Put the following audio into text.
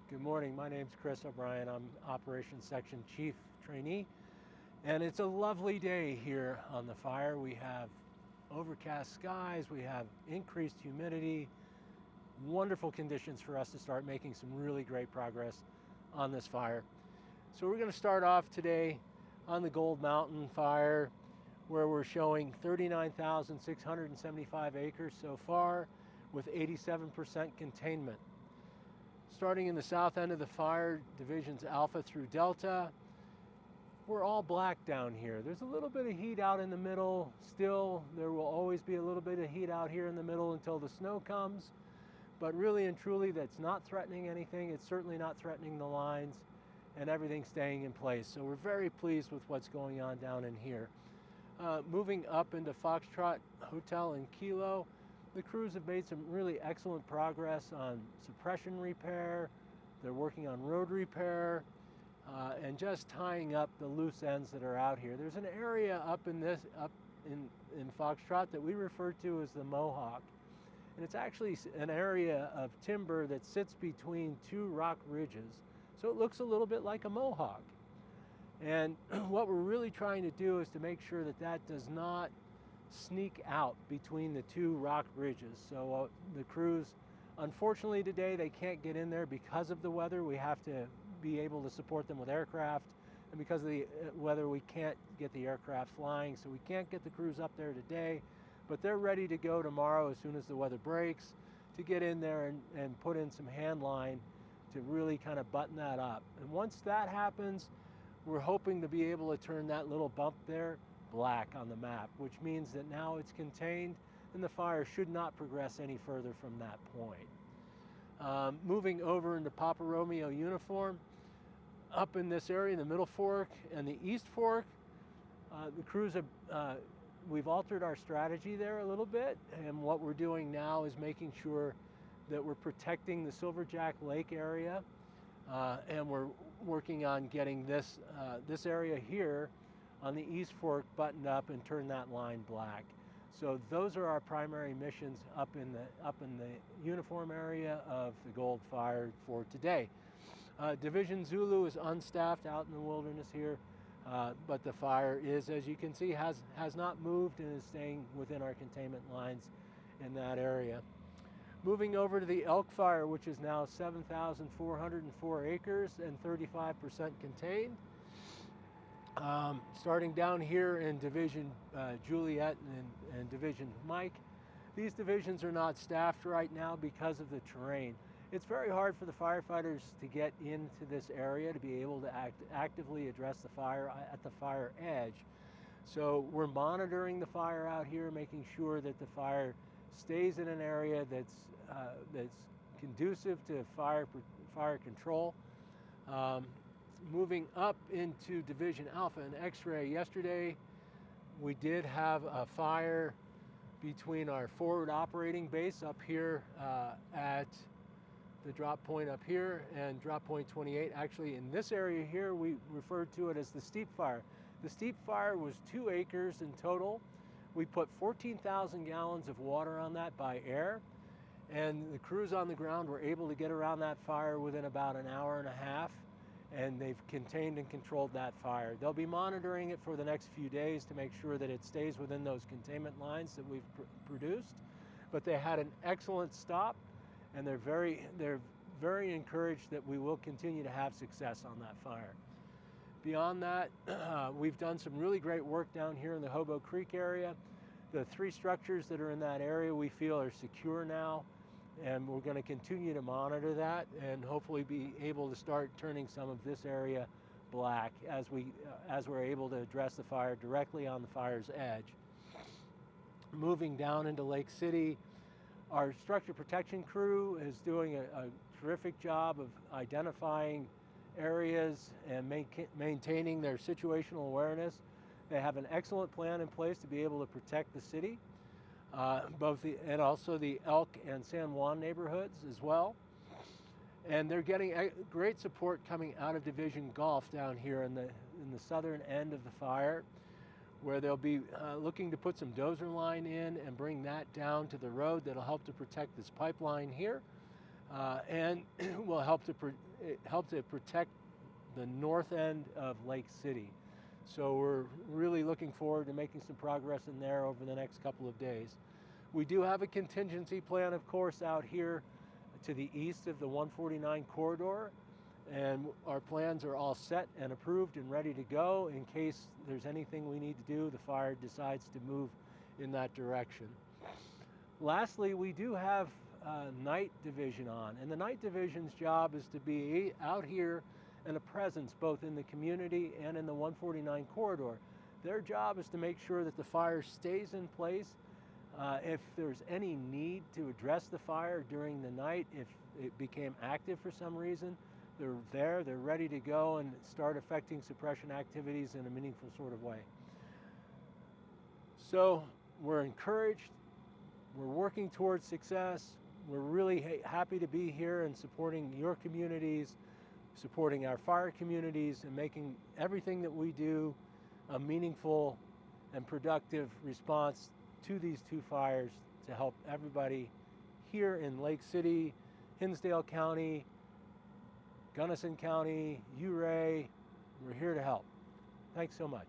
Good morning. My name's Chris O'Brien. I'm Operations Section Chief Trainee, and it's a lovely day here on the fire. We have overcast skies, we have increased humidity, wonderful conditions for us to start making some really great progress on this fire. So we're going to start off today on the Gold Mountain fire, where we're showing 39,675 acres so far with 87% containment. Starting in the south end of the fire, divisions Alpha through Delta, we're all black down here. There's a little bit of heat out in the middle still. There will always be a little bit of heat out here in the middle until the snow comes. But really and truly, that's not threatening anything. It's certainly not threatening the lines, and everything's staying in place. So we're very pleased with what's going on down in here. Moving up into Foxtrot Hotel in Kilo, the crews have made some really excellent progress on suppression repair. They're working on road repair and just tying up the loose ends that are out here. There's an area up in Foxtrot that we refer to as the Mohawk. And it's actually an area of timber that sits between two rock ridges. So it looks a little bit like a mohawk. And what we're really trying to do is to make sure that that does not sneak out between the two rock ridges. So the crews, unfortunately today, they can't get in there because of the weather. We have to be able to support them with aircraft. And because of the weather, we can't get the aircraft flying. So we can't get the crews up there today. But they're ready to go tomorrow as soon as the weather breaks to get in there and put in some hand line to really kind of button that up. And once that happens, we're hoping to be able to turn that little bump there black on the map, which means that now it's contained and the fire should not progress any further from that point. Moving over into Papa Romeo Uniform, up in this area, the Middle Fork and the East Fork, the crews have we've altered our strategy there a little bit, and what we're doing now is making sure that we're protecting the Silverjack Lake area, and we're working on getting this area here on the East Fork buttoned up and turn that line black. So those are our primary missions up in the uniform area of the Gold Fire for today. Division Zulu is unstaffed out in the wilderness here. But the fire is, as you can see, has not moved and is staying within our containment lines in that area. Moving over to the Elk Fire, which is now 7,404 acres and 35% contained. Starting down here in Division Juliet and Division Mike, these divisions are not staffed right now because of the terrain. It's very hard for the firefighters to get into this area to be able to actively address the fire at the fire edge. So we're monitoring the fire out here, making sure that the fire stays in an area that's conducive to fire control. Moving up into Division Alpha and X-Ray, yesterday we did have a fire between our forward operating base up here at the drop point up here and drop point 28. Actually, in this area here, we referred to it as the steep fire. The steep fire was 2 acres in total. We put 14,000 gallons of water on that by air, and the crews on the ground were able to get around that fire within about an hour and a half, and they've contained and controlled that fire. They'll be monitoring it for the next few days to make sure that it stays within those containment lines that we've produced, but they had an excellent stop, and they're very encouraged that we will continue to have success on that fire. Beyond that, we've done some really great work down here in the Hobo Creek area. The 3 structures that are in that area we feel are secure now, and we're going to continue to monitor that and hopefully be able to start turning some of this area black as we're able to address the fire directly on the fire's edge. Moving down into Lake City, our structure protection crew is doing a terrific job of identifying areas and maintaining their situational awareness. They have an excellent plan in place to be able to protect the city, and also the Elk and San Juan neighborhoods as well. And they're getting great support coming out of Division Gulf down here in the southern end of the fire, where they'll be looking to put some dozer line in and bring that down to the road that'll help to protect this pipeline here. and will help to protect the north end of Lake City. So we're really looking forward to making some progress in there over the next couple of days. We do have a contingency plan, of course, out here to the east of the 149 corridor, and our plans are all set and approved and ready to go in case there's anything we need to do, the fire decides to move in that direction. Lastly, we do have night division on, and the night division's job is to be out here and a presence both in the community and in the 149 corridor. Their job is to make sure that the fire stays in place. If there's any need to address the fire during the night, if it became active for some reason, they're there, they're ready to go and start effecting suppression activities in a meaningful sort of way. So we're encouraged, we're working towards success, we're really happy to be here and supporting your communities, supporting our fire communities, and making everything that we do a meaningful and productive response to these two fires to help everybody here in Lake City, Hinsdale County, Gunnison County, Ouray. We're here to help. Thanks so much.